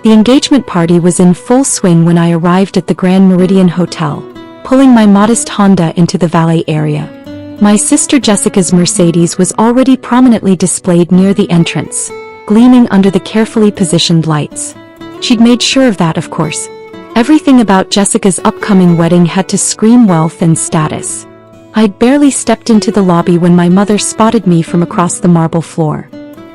The engagement party was in full swing when I arrived at the Grand Meridian Hotel, pulling my modest Honda into the valet area. My sister Jessica's Mercedes was already prominently displayed near the entrance, gleaming under the carefully positioned lights. She'd made sure of that, of course. Everything about Jessica's upcoming wedding had to scream wealth and status. I'd barely stepped into the lobby when my mother spotted me from across the marble floor.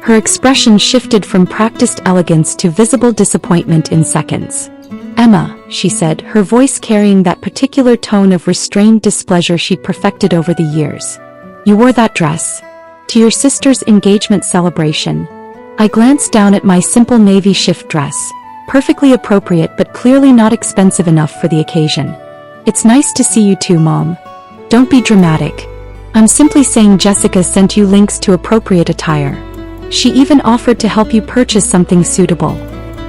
Her expression shifted from practiced elegance to visible disappointment in seconds. "Emma," she said, her voice carrying that particular tone of restrained displeasure she'd perfected over the years. "You wore that dress to your sister's engagement celebration." I glanced down at my simple navy shift dress, perfectly appropriate but clearly not expensive enough for the occasion. "It's nice to see you too, Mom. Don't be dramatic. I'm simply saying Jessica sent you links to appropriate attire. She even offered to help you purchase something suitable."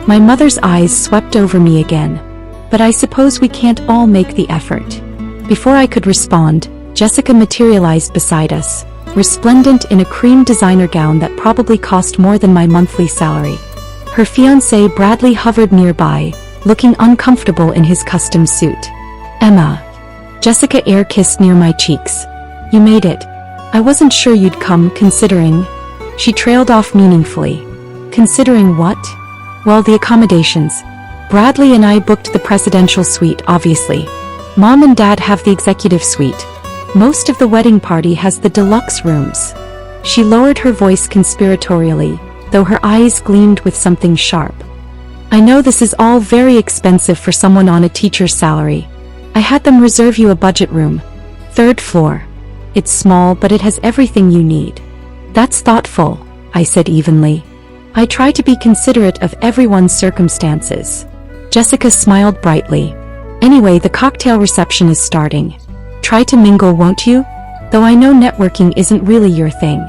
My mother's eyes swept over me again. "But I suppose we can't all make the effort." Before I could respond, Jessica materialized beside us, resplendent in a cream designer gown that probably cost more than my monthly salary. Her fiancé Bradley hovered nearby, looking uncomfortable in his custom suit. "Emma." Jessica air-kissed near my cheeks. "You made it. I wasn't sure you'd come, considering..." She trailed off meaningfully. "Considering what?" "Well, the accommodations. Bradley and I booked the presidential suite, obviously. Mom and Dad have the executive suite. Most of the wedding party has the deluxe rooms." She lowered her voice conspiratorially, though her eyes gleamed with something sharp. "I know this is all very expensive for someone on a teacher's salary. I had them reserve you a budget room. 3rd floor. It's small, but it has everything you need." "That's thoughtful," I said evenly. "I try to be considerate of everyone's circumstances." Jessica smiled brightly. "Anyway, the cocktail reception is starting. Try to mingle, won't you? Though I know networking isn't really your thing."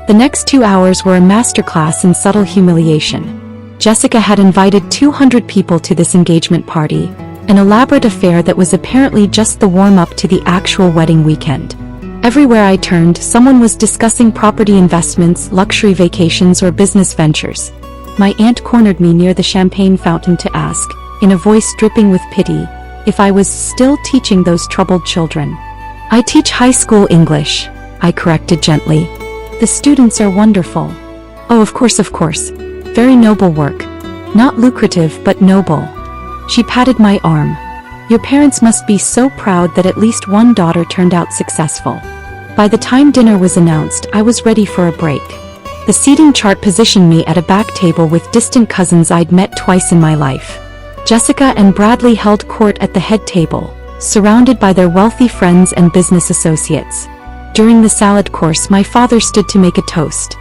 The next 2 hours were a masterclass in subtle humiliation. Jessica had invited 200 people to this engagement party, an elaborate affair that was apparently just the warm-up to the actual wedding weekend. Everywhere I turned, someone was discussing property investments, luxury vacations, or business ventures. My aunt cornered me near the champagne fountain to ask, in a voice dripping with pity, if I was still teaching those troubled children. "I teach high school English," I corrected gently. "The students are wonderful." "Oh, of course. Very noble work. Not lucrative, but noble." She patted my arm. "Your parents must be so proud that at least one daughter turned out successful." By the time dinner was announced, I was ready for a break. The seating chart positioned me at a back table with distant cousins I'd met twice in my life. Jessica and Bradley held court at the head table, surrounded by their wealthy friends and business associates. During the salad course, my father stood to make a toast.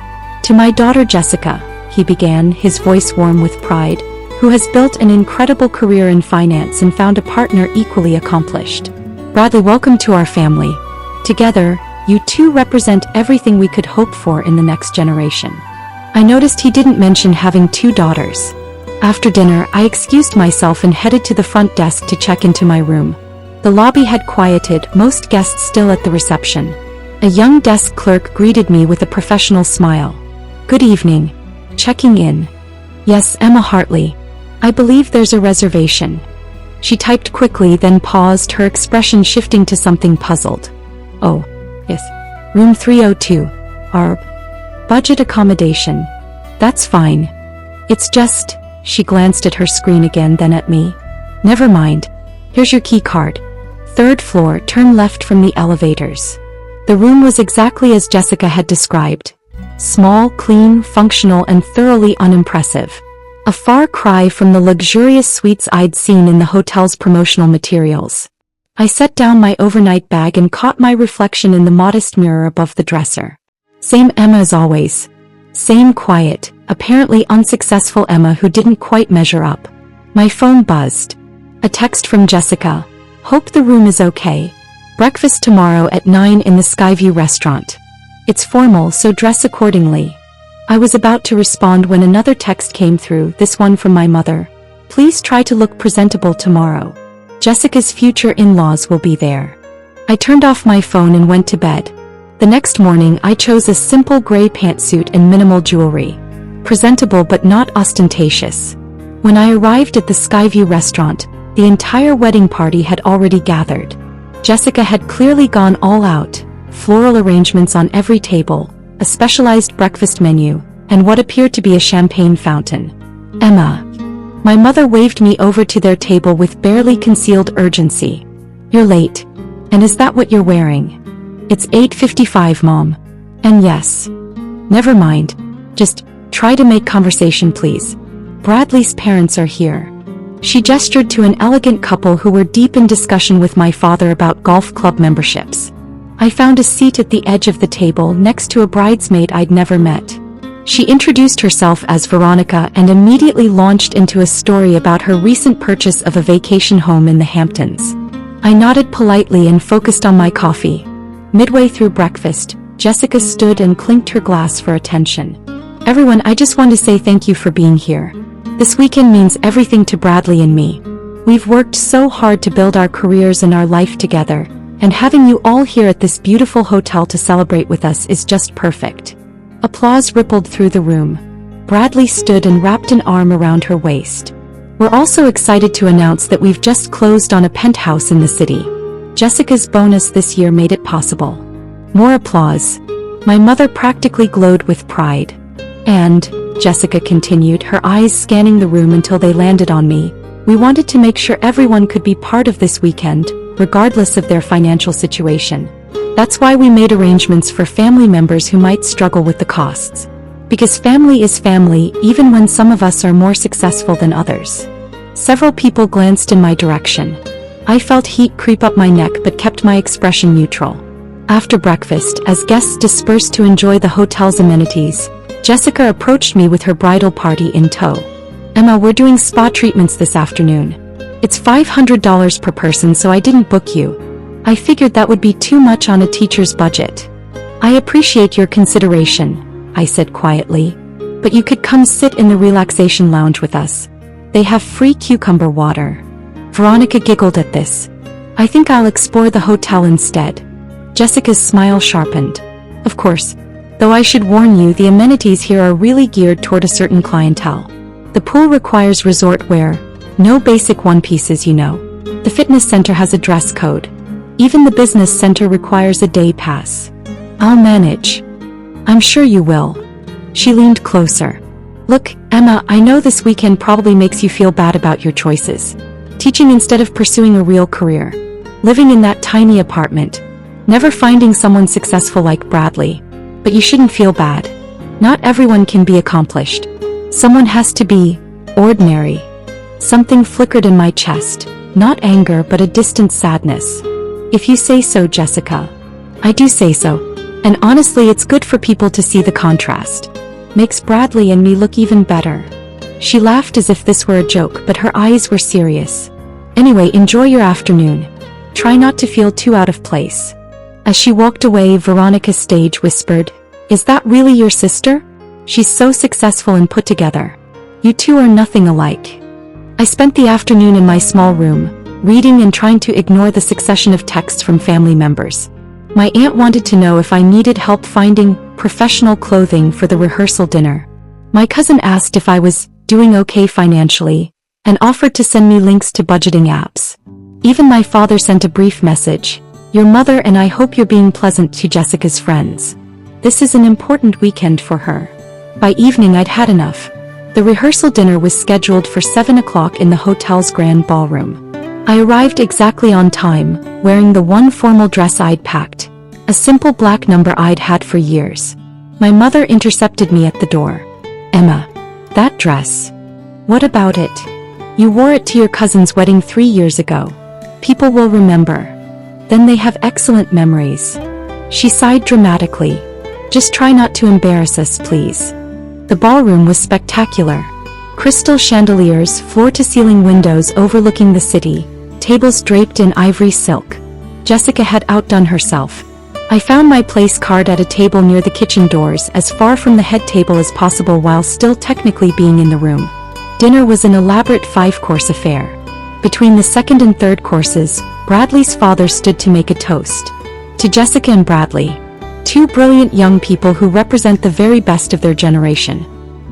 "To my daughter Jessica," he began, his voice warm with pride, "who has built an incredible career in finance and found a partner equally accomplished. Bradley, welcome to our family. Together, you two represent everything we could hope for in the next generation." I noticed he didn't mention having 2 daughters. After dinner, I excused myself and headed to the front desk to check into my room. The lobby had quieted, most guests still at the reception. A young desk clerk greeted me with a professional smile. "Good evening. Checking in." "Yes, Emma Hartley. I believe there's a reservation." She typed quickly, then paused, her expression shifting to something puzzled. "Oh, yes. Room 302. Our budget accommodation. That's fine. It's just..." She glanced at her screen again, then at me. "Never mind. Here's your key card. 3rd floor, turn left from the elevators." The room was exactly as Jessica had described. Small, clean, functional, and thoroughly unimpressive. A far cry from the luxurious suites I'd seen in the hotel's promotional materials. I set down my overnight bag and caught my reflection in the modest mirror above the dresser. Same Emma as always. Same quiet, apparently unsuccessful Emma who didn't quite measure up. My phone buzzed. A text from Jessica. "Hope the room is okay. Breakfast tomorrow at 9 in the Skyview restaurant. It's formal, so dress accordingly." I was about to respond when another text came through, this one from my mother. "Please try to look presentable tomorrow. Jessica's future in-laws will be there." I turned off my phone and went to bed. The next morning, I chose a simple gray pantsuit and minimal jewelry. Presentable but not ostentatious. When I arrived at the Skyview restaurant, the entire wedding party had already gathered. Jessica had clearly gone all out, floral arrangements on every table, a specialized breakfast menu, and what appeared to be a champagne fountain. Emma. My mother waved me over to their table with barely concealed urgency. You're late. And is that what you're wearing? It's 8:55, Mom. And yes. Never mind. Just try to make conversation, please. Bradley's parents are here. She gestured to an elegant couple who were deep in discussion with my father about golf club memberships. I found a seat at the edge of the table next to a bridesmaid I'd never met. She introduced herself as Veronica and immediately launched into a story about her recent purchase of a vacation home in the Hamptons. I nodded politely and focused on my coffee. Midway through breakfast, Jessica stood and clinked her glass for attention. Everyone, I just want to say thank you for being here. This weekend means everything to Bradley and me. We've worked so hard to build our careers and our life together, and having you all here at this beautiful hotel to celebrate with us is just perfect. Applause rippled through the room. Bradley stood and wrapped an arm around her waist. We're also excited to announce that we've just closed on a penthouse in the city. Jessica's bonus this year made it possible. More applause. My mother practically glowed with pride. And, Jessica continued, her eyes scanning the room until they landed on me, we wanted to make sure everyone could be part of this weekend, regardless of their financial situation. That's why we made arrangements for family members who might struggle with the costs. Because family is family, even when some of us are more successful than others. Several people glanced in my direction. I felt heat creep up my neck but kept my expression neutral. After breakfast, as guests dispersed to enjoy the hotel's amenities, Jessica approached me with her bridal party in tow. Emma, we're doing spa treatments this afternoon. It's $500 per person, so I didn't book you. I figured that would be too much on a teacher's budget. I appreciate your consideration, I said quietly. But you could come sit in the relaxation lounge with us. They have free cucumber water. Veronica giggled at this. I think I'll explore the hotel instead. Jessica's smile sharpened. Of course. Though I should warn you, the amenities here are really geared toward a certain clientele. The pool requires resort wear, no basic one-pieces, you know. The fitness center has a dress code. Even the business center requires a day pass. I'll manage. I'm sure you will. She leaned closer. Look, Emma, I know this weekend probably makes you feel bad about your choices. Teaching instead of pursuing a real career. Living in that tiny apartment. Never finding someone successful like Bradley. But you shouldn't feel bad. Not everyone can be accomplished. Someone has to be ordinary. Something flickered in my chest. Not anger, but a distant sadness. If you say so, Jessica. I do say so. And honestly, it's good for people to see the contrast. Makes Bradley and me look even better. She laughed as if this were a joke, but her eyes were serious. Anyway, enjoy your afternoon. Try not to feel too out of place. As she walked away, Veronica Stage whispered, Is that really your sister? She's so successful and put together. You two are nothing alike. I spent the afternoon in my small room, reading and trying to ignore the succession of texts from family members. My aunt wanted to know if I needed help finding professional clothing for the rehearsal dinner. My cousin asked if I was doing okay financially, and offered to send me links to budgeting apps. Even my father sent a brief message. Your mother and I hope you're being pleasant to Jessica's friends. This is an important weekend for her. By evening I'd had enough. The rehearsal dinner was scheduled for 7 o'clock in the hotel's grand ballroom. I arrived exactly on time, wearing the one formal dress I'd packed. A simple black number I'd had for years. My mother intercepted me at the door. Emma, that dress. What about it? You wore it to your cousin's wedding 3 years ago. People will remember. Then they have excellent memories. She sighed dramatically. Just try not to embarrass us, please. The ballroom was spectacular. Crystal chandeliers, floor-to-ceiling windows overlooking the city, tables draped in ivory silk. Jessica had outdone herself. I found my place card at a table near the kitchen doors, as far from the head table as possible while still technically being in the room. Dinner was an elaborate 5-course affair. Between the second and third courses, Bradley's father stood to make a toast. To Jessica and Bradley. Two brilliant young people who represent the very best of their generation.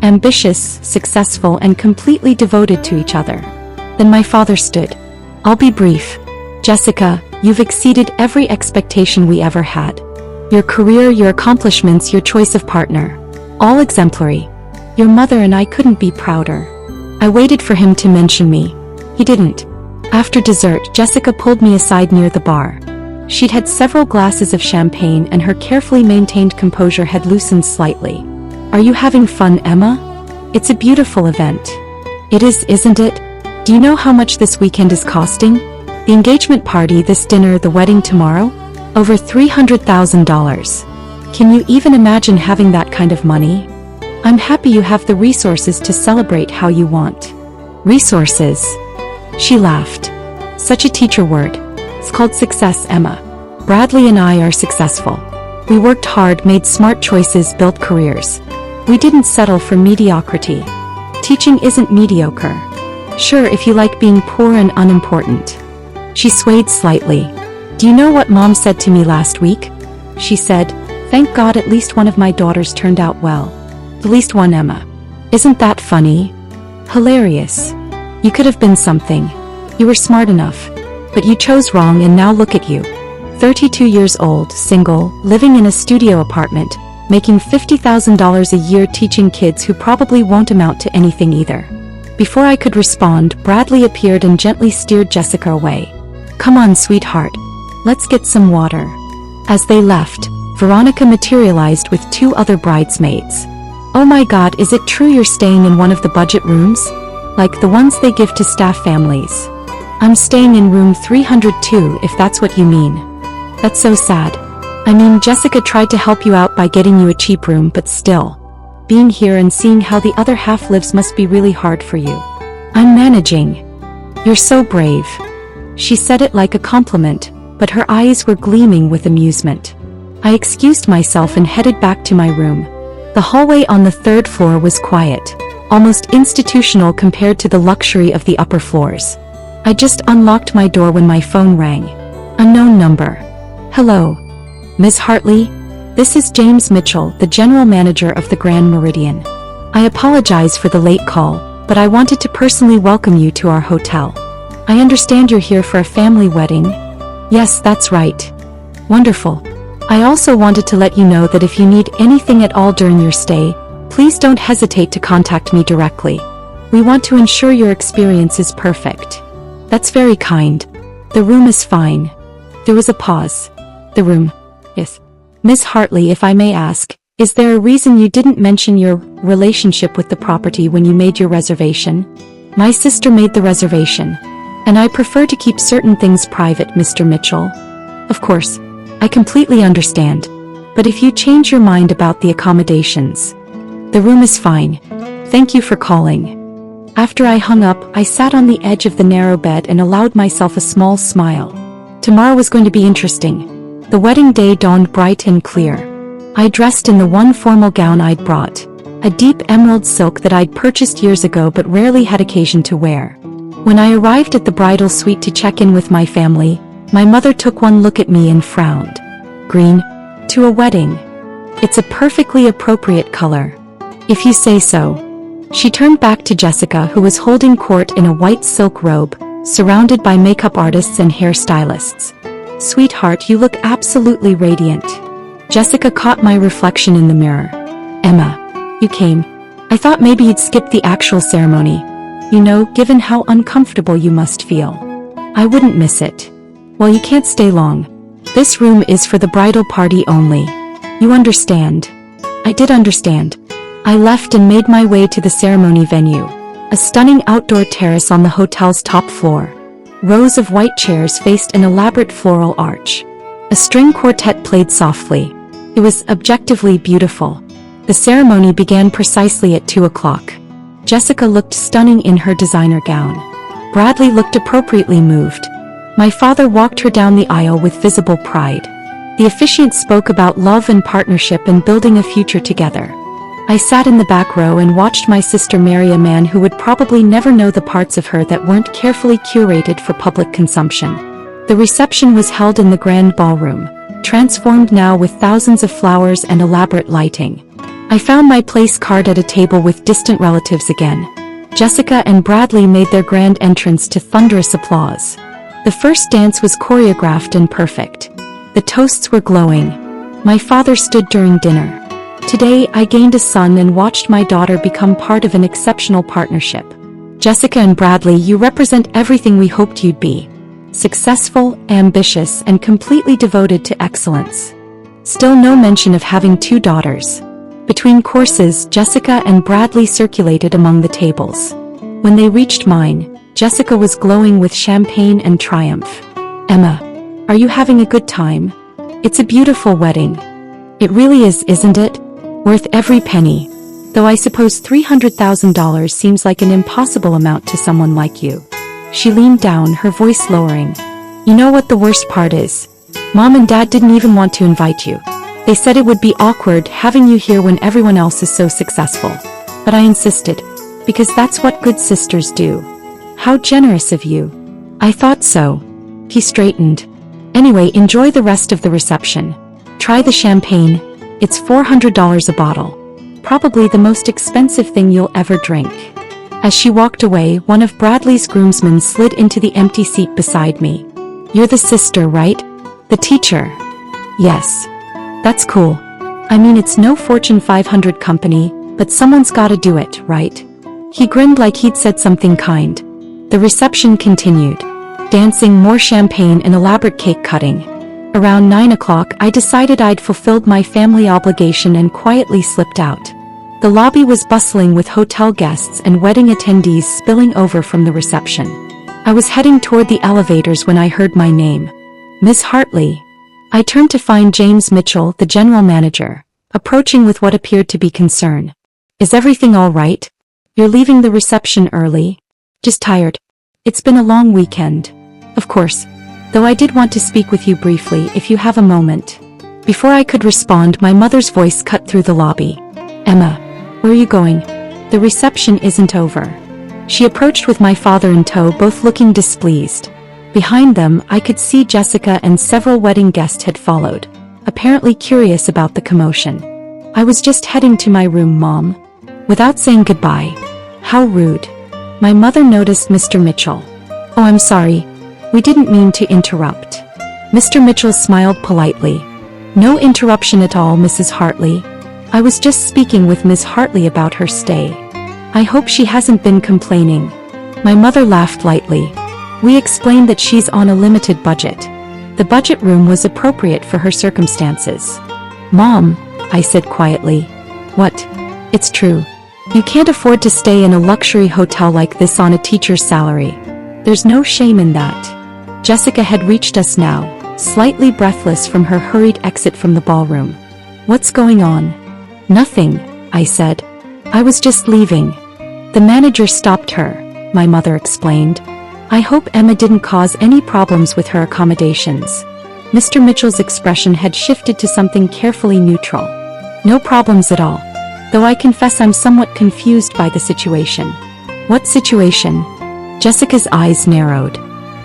ambitious, successful, and completely devoted to each other. Then my father stood. "I'll be brief. Jessica, you've exceeded every expectation we ever had. Your career, your accomplishments, your choice of partner. All exemplary. Your mother and I couldn't be prouder." I waited for him to mention me. He didn't. After dessert, Jessica pulled me aside near the bar. She'd had several glasses of champagne and her carefully maintained composure had loosened slightly. "Are you having fun, Emma? It's a beautiful event." "It is, isn't it? Do you know how much this weekend is costing? The engagement party, this dinner, the wedding tomorrow? Over $300,000. Can you even imagine having that kind of money? I'm happy you have the resources to celebrate how you want." "Resources?" She laughed. "Such a teacher word. It's called success, Emma. Bradley and I are successful. We worked hard, made smart choices, built careers. We didn't settle for mediocrity. Teaching isn't mediocre. Sure, if you like being poor and unimportant." She swayed slightly. "Do you know what Mom said to me last week?" She said, "Thank God at least one of my daughters turned out well." At least one, Emma. Isn't that funny? Hilarious. You could have been something. You were smart enough. But you chose wrong and now look at you. 32 years old, single, living in a studio apartment, making $50,000 a year teaching kids who probably won't amount to anything either. Before I could respond, Bradley appeared and gently steered Jessica away. "Come on, sweetheart. Let's get some water." As they left, Veronica materialized with 2 other bridesmaids. "Oh my God, is it true you're staying in one of the budget rooms? Like the ones they give to staff families?" "I'm staying in room 302 if that's what you mean." "That's so sad. I mean, Jessica tried to help you out by getting you a cheap room, but still. Being here and seeing how the other half lives must be really hard for you." "I'm managing." "You're so brave." She said it like a compliment, but her eyes were gleaming with amusement. I excused myself and headed back to my room. The hallway on the 3rd floor was quiet, almost institutional compared to the luxury of the upper floors. I just unlocked my door when my phone rang. Unknown number. "Hello. Ms. Hartley? This is James Mitchell, the general manager of the Grand Meridian. I apologize for the late call, but I wanted to personally welcome you to our hotel. I understand you're here for a family wedding." "Yes, that's right." "Wonderful. I also wanted to let you know that if you need anything at all during your stay, please don't hesitate to contact me directly. We want to ensure your experience is perfect." "That's very kind. The room is fine." There was a pause. "The room? Yes. Ms. Hartley, if I may ask, is there a reason you didn't mention your relationship with the property when you made your reservation?" "My sister made the reservation. And I prefer to keep certain things private, Mr. Mitchell." "Of course. I completely understand. But if you change your mind about the accommodations, the room is fine. Thank you for calling." After I hung up, I sat on the edge of the narrow bed and allowed myself a small smile. Tomorrow was going to be interesting. The wedding day dawned bright and clear. I dressed in the one formal gown I'd brought, a deep emerald silk that I'd purchased years ago but rarely had occasion to wear. When I arrived at the bridal suite to check in with my family, my mother took one look at me and frowned. "Green? To a wedding? It's a perfectly appropriate color." "If you say so." She turned back to Jessica, who was holding court in a white silk robe, surrounded by makeup artists and hairstylists. "Sweetheart, you look absolutely radiant." Jessica caught my reflection in the mirror. "Emma, you came. I thought maybe you'd skip the actual ceremony. You know, given how uncomfortable you must feel. I wouldn't miss it." "Well, you can't stay long. This room is for the bridal party only. You understand?" I did understand. I left and made my way to the ceremony venue, a stunning outdoor terrace on the hotel's top floor. Rows of white chairs faced an elaborate floral arch. A string quartet played softly. It was objectively beautiful. The ceremony began precisely at 2 o'clock. Jessica looked stunning in her designer gown. Bradley looked appropriately moved. My father walked her down the aisle with visible pride. The officiant spoke about love and partnership and building a future together. I sat in the back row and watched my sister marry a man who would probably never know the parts of her that weren't carefully curated for public consumption. The reception was held in the grand ballroom, transformed now with thousands of flowers and elaborate lighting. I found my place card at a table with distant relatives again. Jessica and Bradley made their grand entrance to thunderous applause. The first dance was choreographed and perfect. The toasts were glowing. My father stood during dinner. Today, I gained a son and watched my daughter become part of an exceptional partnership. Jessica and Bradley, you represent everything we hoped you'd be. Successful, ambitious, and completely devoted to excellence. Still no mention of having 2 daughters. Between courses, Jessica and Bradley circulated among the tables. When they reached mine, Jessica was glowing with champagne and triumph. Emma, are you having a good time? It's a beautiful wedding. It really is, isn't it? Worth every penny. Though I suppose $300,000 seems like an impossible amount to someone like you. She leaned down, her voice lowering. You know what the worst part is? Mom and Dad didn't even want to invite you. They said it would be awkward having you here when everyone else is so successful. But I insisted, because that's what good sisters do. How generous of you. I thought so. He straightened. Anyway, enjoy the rest of the reception. Try the champagne. It's $400 a bottle. Probably the most expensive thing you'll ever drink. As she walked away, one of Bradley's groomsmen slid into the empty seat beside me. You're the sister, right? The teacher. Yes. That's cool. I mean, it's no Fortune 500 company, but someone's gotta do it, right? He grinned like he'd said something kind. The reception continued. Dancing, more champagne, and elaborate cake cutting. Around 9 o'clock, I decided I'd fulfilled my family obligation and quietly slipped out. The lobby was bustling with hotel guests and wedding attendees spilling over from the reception. I was heading toward the elevators when I heard my name. Miss Hartley. I turned to find James Mitchell, the general manager, approaching with what appeared to be concern. Is everything all right? You're leaving the reception early? Just tired. It's been a long weekend. Of course. Though I did want to speak with you briefly if you have a moment. Before I could respond, my mother's voice cut through the lobby. Emma, where are you going? The reception isn't over. She approached with my father in tow, both looking displeased. Behind them, I could see Jessica and several wedding guests had followed, apparently curious about the commotion. I was just heading to my room, Mom. Without saying goodbye. How rude. My mother noticed Mr. Mitchell. Oh, I'm sorry. We didn't mean to interrupt. Mr. Mitchell smiled politely. No interruption at all, Mrs. Hartley. I was just speaking with Miss Hartley about her stay. I hope she hasn't been complaining. My mother laughed lightly. We explained that she's on a limited budget. The budget room was appropriate for her circumstances. Mom, I said quietly. What? It's true. You can't afford to stay in a luxury hotel like this on a teacher's salary. There's no shame in that. Jessica had reached us now, slightly breathless from her hurried exit from the ballroom. What's going on? Nothing, I said. I was just leaving. The manager stopped her, my mother explained. I hope Emma didn't cause any problems with her accommodations. Mr. Mitchell's expression had shifted to something carefully neutral. No problems at all. Though I confess I'm somewhat confused by the situation. What situation? Jessica's eyes narrowed.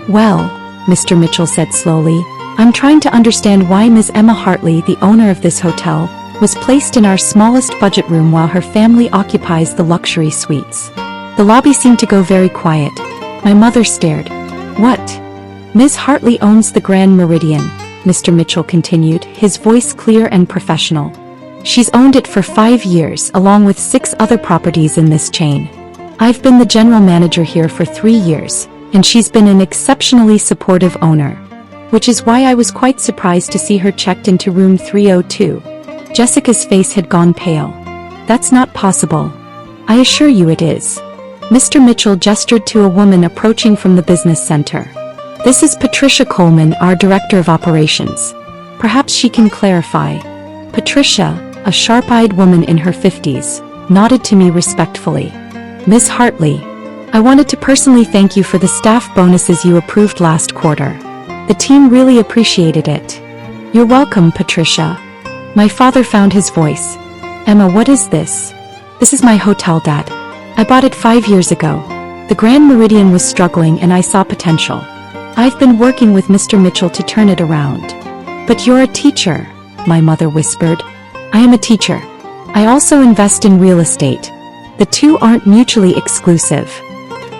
Well, Mr. Mitchell said slowly, I'm trying to understand why Ms. Emma Hartley, the owner of this hotel, was placed in our smallest budget room while her family occupies the luxury suites. The lobby seemed to go very quiet. My mother stared. What? Ms. Hartley owns the Grand Meridian, Mr. Mitchell continued, his voice clear and professional. She's owned it for 5 years, along with 6 other properties in this chain. I've been the general manager here for 3 years, and she's been an exceptionally supportive owner. Which is why I was quite surprised to see her checked into room 302. Jessica's face had gone pale. That's not possible. I assure you it is. Mr. Mitchell gestured to a woman approaching from the business center. This is Patricia Coleman, our director of operations. Perhaps she can clarify. Patricia, a sharp-eyed woman in her 50s, nodded to me respectfully. Ms. Hartley, I wanted to personally thank you for the staff bonuses you approved last quarter. The team really appreciated it. You're welcome, Patricia. My father found his voice. Emma, what is this? This is my hotel, Dad. I bought it 5 years ago. The Grand Meridian was struggling and I saw potential. I've been working with Mr. Mitchell to turn it around. But you're a teacher, my mother whispered. I am a teacher. I also invest in real estate. The two aren't mutually exclusive.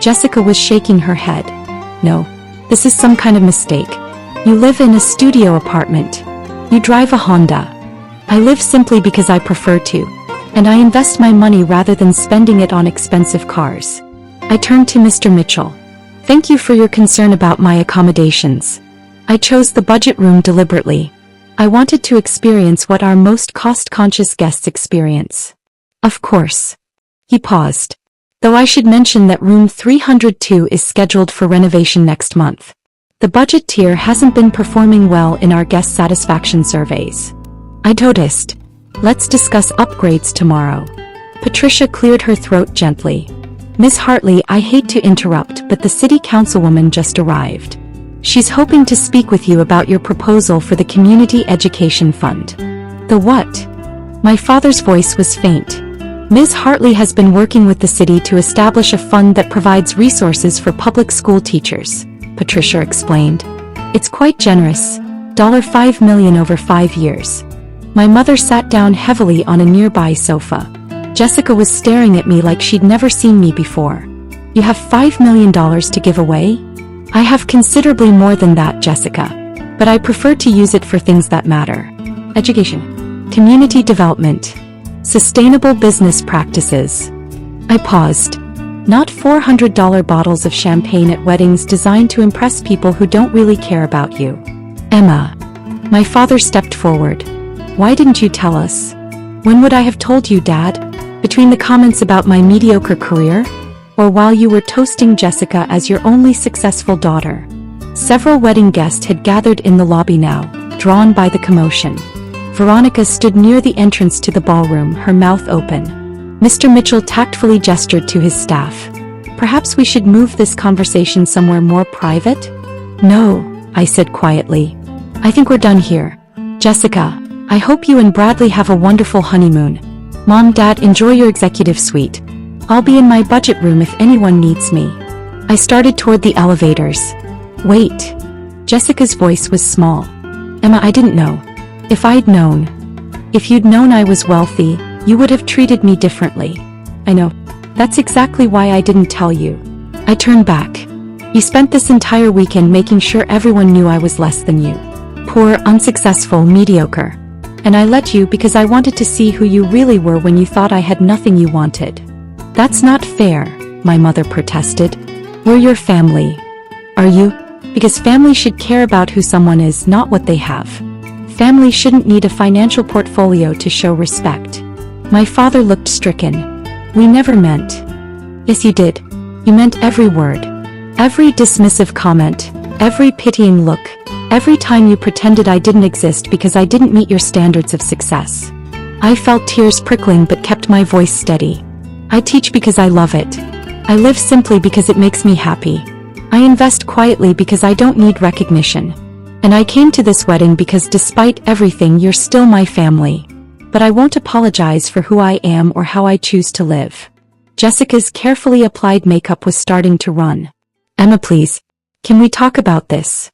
Jessica was shaking her head. No, this is some kind of mistake. You live in a studio apartment. You drive a Honda. I live simply because I prefer to, and I invest my money rather than spending it on expensive cars. I turned to Mr. Mitchell. Thank you for your concern about my accommodations. I chose the budget room deliberately. I wanted to experience what our most cost-conscious guests experience. Of course. He paused. Though I should mention that room 302 is scheduled for renovation next month. The budget tier hasn't been performing well in our guest satisfaction surveys. I noticed. Let's discuss upgrades tomorrow. Patricia cleared her throat gently. Ms. Hartley, I hate to interrupt, but the city councilwoman just arrived. She's hoping to speak with you about your proposal for the Community Education Fund. The what? My father's voice was faint. Ms. Hartley has been working with the city to establish a fund that provides resources for public school teachers, Patricia explained. It's quite generous, $5 million over 5 years. My mother sat down heavily on a nearby sofa. Jessica was staring at me like she'd never seen me before. You have $5 million to give away? I have considerably more than that, Jessica. But I prefer to use it for things that matter. Education. Community development. Sustainable business practices. I paused. Not $400 bottles of champagne at weddings designed to impress people who don't really care about you. Emma. My father stepped forward. Why didn't you tell us? When would I have told you, Dad? Between the comments about my mediocre career? Or while you were toasting Jessica as your only successful daughter? Several wedding guests had gathered in the lobby now, drawn by the commotion. Veronica stood near the entrance to the ballroom, her mouth open. Mr. Mitchell tactfully gestured to his staff. Perhaps we should move this conversation somewhere more private? No, I said quietly. I think we're done here. Jessica, I hope you and Bradley have a wonderful honeymoon. Mom, Dad, enjoy your executive suite. I'll be in my budget room if anyone needs me. I started toward the elevators. Wait. Jessica's voice was small. Emma, I didn't know. If I'd known. If you'd known I was wealthy, you would have treated me differently. I know. That's exactly why I didn't tell you. I turned back. You spent this entire weekend making sure everyone knew I was less than you. Poor, unsuccessful, mediocre. And I let you because I wanted to see who you really were when you thought I had nothing you wanted. That's not fair, my mother protested. We're your family. Are you? Because family should care about who someone is, not what they have. Family shouldn't need a financial portfolio to show respect. My father looked stricken. We never meant. Yes, you did. You meant every word. Every dismissive comment. Every pitying look. Every time you pretended I didn't exist because I didn't meet your standards of success. I felt tears prickling but kept my voice steady. I teach because I love it. I live simply because it makes me happy. I invest quietly because I don't need recognition. And I came to this wedding because despite everything you're still my family. But I won't apologize for who I am or how I choose to live. Jessica's carefully applied makeup was starting to run. Emma, please. Can we talk about this?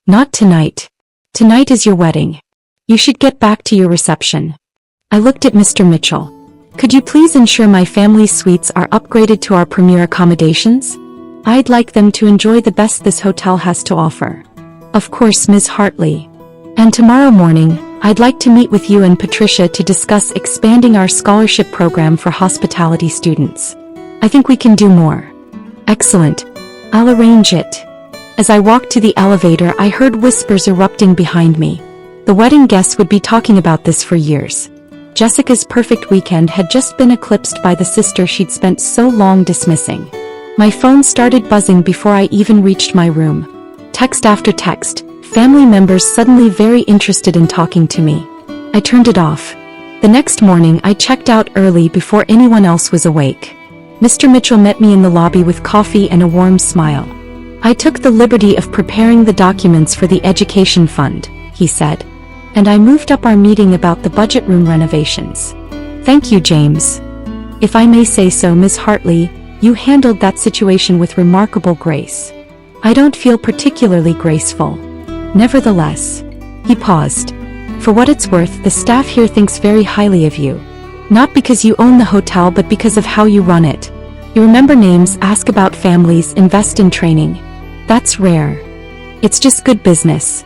Not tonight. Tonight is your wedding. You should get back to your reception. I looked at Mr. Mitchell. Could you please ensure my family's suites are upgraded to our premier accommodations? I'd like them to enjoy the best this hotel has to offer. Of course, Ms. Hartley. And tomorrow morning, I'd like to meet with you and Patricia to discuss expanding our scholarship program for hospitality students. I think we can do more. Excellent. I'll arrange it. As I walked to the elevator, I heard whispers erupting behind me. The wedding guests would be talking about this for years. Jessica's perfect weekend had just been eclipsed by the sister she'd spent so long dismissing. My phone started buzzing before I even reached my room. Text after text, family members suddenly very interested in talking to me. I turned it off. The next morning, I checked out early before anyone else was awake. Mr. Mitchell met me in the lobby with coffee and a warm smile. I took the liberty of preparing the documents for the education fund, he said. And I moved up our meeting about the budget room renovations. Thank you, James. If I may say so, Ms. Hartley, you handled that situation with remarkable grace. I don't feel particularly graceful. Nevertheless. He paused. For what it's worth, the staff here thinks very highly of you. Not because you own the hotel but because of how you run it. You remember names, ask about families, invest in training. That's rare. It's just good business.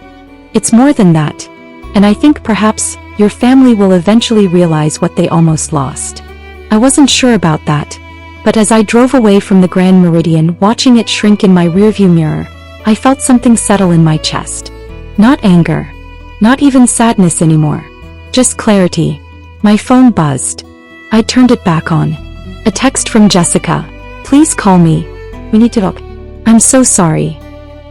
It's more than that. And I think perhaps your family will eventually realize what they almost lost. I wasn't sure about that. But as I drove away from the Grand Meridian, watching it shrink in my rearview mirror, I felt something settle in my chest. Not anger. Not even sadness anymore. Just clarity. My phone buzzed. I turned it back on. A text from Jessica. Please call me. We need to talk. I'm so sorry.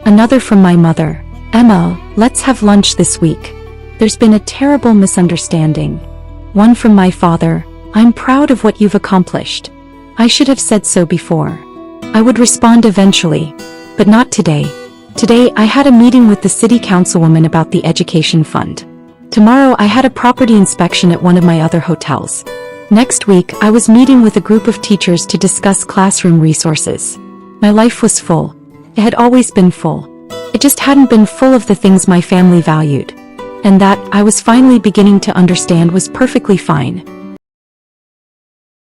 Another from my mother. Emma, let's have lunch this week. There's been a terrible misunderstanding. One from my father. I'm proud of what you've accomplished. I should have said so before. I would respond eventually. But not today. Today I had a meeting with the city councilwoman about the education fund. Tomorrow I had a property inspection at one of my other hotels. Next week I was meeting with a group of teachers to discuss classroom resources. My life was full. It had always been full. It just hadn't been full of the things my family valued. And that, I was finally beginning to understand, was perfectly fine.